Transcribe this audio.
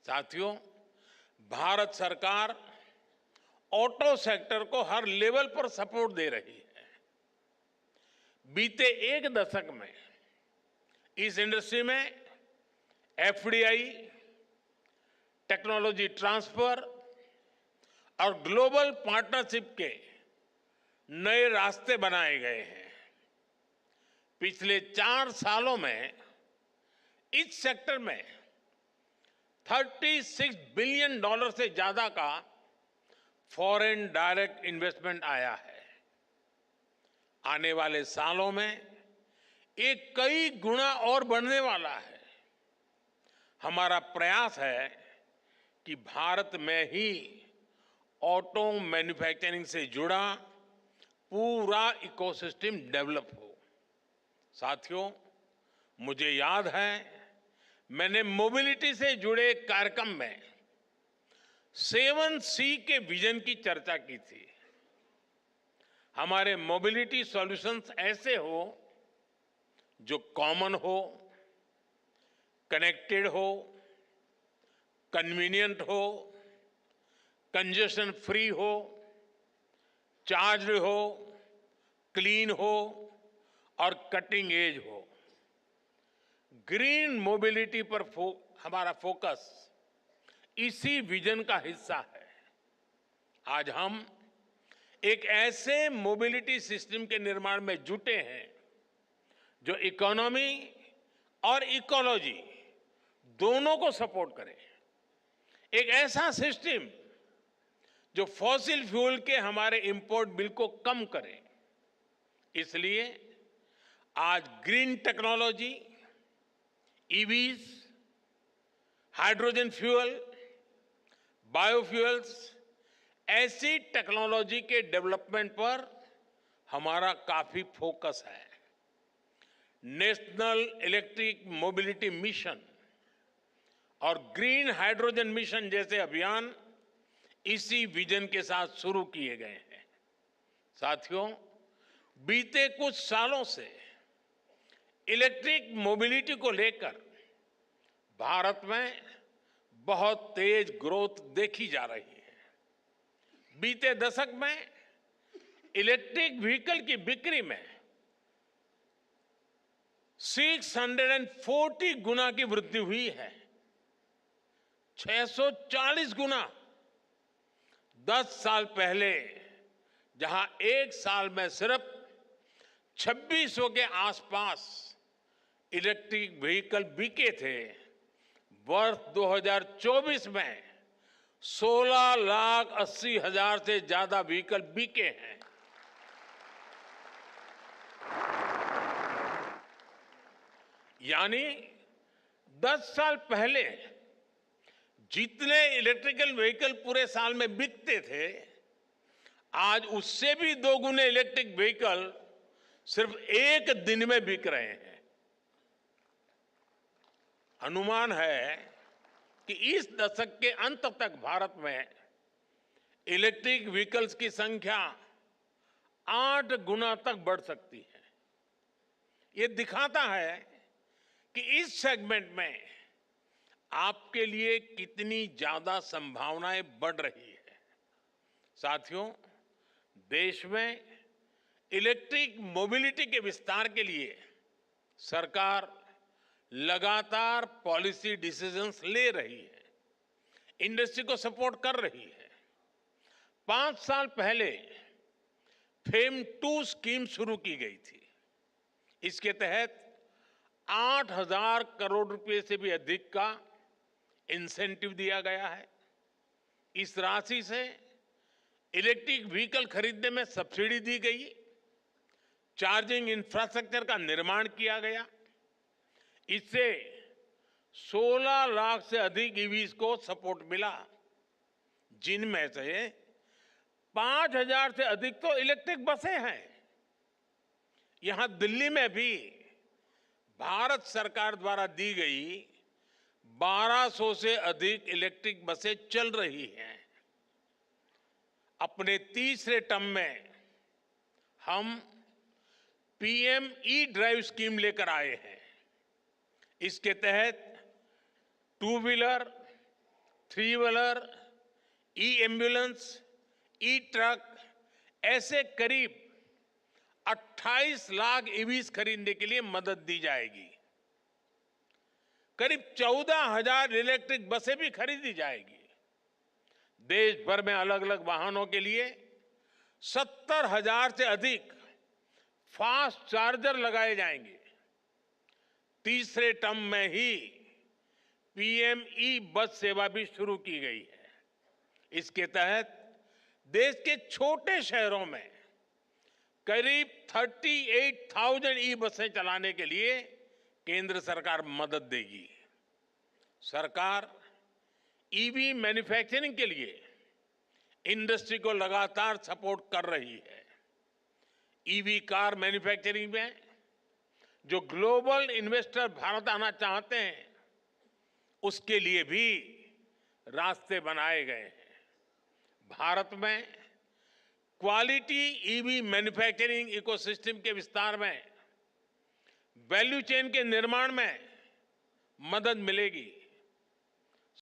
साथियों, भारत सरकार auto sector को हर लेवल पर सपोर्ट दे रही है। बीते एक दशक में इस इंडस्ट्री में एफडीआई, टेक्नोलॉजी ट्रांसफर और ग्लोबल पार्टनरशिप के नए रास्ते बनाए गए हैं। पिछले 4 सालों में इस सेक्टर में $36 बिलियन से ज्यादा का फॉरेन डायरेक्ट इन्वेस्टमेंट आया है। आने वाले सालों में ये कई गुना और बढ़ने वाला है। हमारा प्रयास है कि भारत में ही ऑटो मैन्युफैक्चरिंग से जुड़ा पूरा इकोसिस्टम डेवलप हो। साथियों, मुझे याद है मैंने मोबिलिटी से जुड़े कार्यक्रम में 7C के विजन की चर्चा की थी। हमारे मोबिलिटी सॉल्यूशंस ऐसे हो जो कॉमन हो, कनेक्टेड हो, कन्वीनियंट हो, कंजेशन फ्री हो, चार्ज्ड हो, क्लीन हो और कटिंग एज हो। ग्रीन मोबिलिटी पर हमारा फोकस इसी विजन का हिस्सा है। आज हम एक ऐसे मोबिलिटी सिस्टम के निर्माण में जुटे हैं जो इकोनॉमी और इकोलॉजी दोनों को सपोर्ट करे। एक ऐसा सिस्टम जो फॉसिल फ्यूल के हमारे इंपोर्ट बिल को कम करे। इसलिए आज green technology, EVs, hydrogen fuel, biofuels ऐसी टेक्नोलॉजी के डेवलपमेंट पर हमारा काफी फोकस है। नेशनल इलेक्ट्रिक मोबिलिटी मिशन और ग्रीन हाइड्रोजन मिशन जैसे अभियान इसी विजन के साथ शुरू किए गए हैं। साथियों, बीते कुछ सालों से इलेक्ट्रिक मोबिलिटी को लेकर भारत में बहुत तेज ग्रोथ देखी जा रही है। बीते दशक में इलेक्ट्रिक व्हीकल की बिक्री में 640 गुना की वृद्धि हुई है। 640 गुना। 10 साल पहले जहां एक साल में सिर्फ 2600 के आसपास इलेक्ट्रिक व्हीकल बिके थे, वर्ष 2024 में 16,80,000 से ज्यादा व्हीकल बिके हैं। यानी 10 साल पहले जितने इलेक्ट्रिकल व्हीकल पूरे साल में बिकते थे, आज उससे भी 2 गुने इलेक्ट्रिक व्हीकल सिर्फ एक दिन में बिक रहे हैं। अनुमान है कि इस दशक के अंत तक भारत में इलेक्ट्रिक व्हीकल्स की संख्या 8 गुना तक बढ़ सकती है। ये दिखाता है कि इस सेगमेंट में आपके लिए कितनी ज्यादा संभावनाएं बढ़ रही है। साथियों, देश में इलेक्ट्रिक मोबिलिटी के विस्तार के लिए सरकार लगातार पॉलिसी डिसीजंस ले रही है, इंडस्ट्री को सपोर्ट कर रही है। 5 साल पहले फेम 2 स्कीम शुरू की गई थी। इसके तहत 8,000 करोड़ रुपए से भी अधिक का इंसेंटिव दिया गया है। इस राशि से इलेक्ट्रिक व्हीकल खरीदने में सब्सिडी दी गई, चार्जिंग इंफ्रास्ट्रक्चर का निर्माण किया गया। इससे 16 लाख से अधिक ईवीज को सपोर्ट मिला, जिनमें से 5,000 से अधिक तो इलेक्ट्रिक बसें हैं। यहां दिल्ली में भी भारत सरकार द्वारा दी गई 1200 से अधिक इलेक्ट्रिक बसें चल रही हैं। अपने तीसरे टर्म में हम पीएम ई ड्राइव स्कीम लेकर आए हैं। इसके तहत 2 व्हीलर, थ्री व्हीलर, ई एम्बुलेंस, ई ट्रक, ऐसे करीब 28 लाख ईवीज खरीदने के लिए मदद दी जाएगी। करीब 14,000 इलेक्ट्रिक बसें भी खरीदी जाएगी। देश भर में अलग अलग वाहनों के लिए 70,000 से अधिक फास्ट चार्जर लगाए जाएंगे। तीसरे टर्म में ही पीएम ई बस सेवा भी शुरू की गई है। इसके तहत देश के छोटे शहरों में करीब 38,000 ई बसें चलाने के लिए केंद्र सरकार मदद देगी। सरकार ईवी मैन्युफैक्चरिंग के लिए इंडस्ट्री को लगातार सपोर्ट कर रही है। ईवी कार मैन्युफैक्चरिंग में जो ग्लोबल इन्वेस्टर भारत आना चाहते हैं, उसके लिए भी रास्ते बनाए गए हैं। भारत में क्वालिटी ईवी मैन्युफैक्चरिंग इकोसिस्टम के विस्तार में, वैल्यू चेन के निर्माण में मदद मिलेगी।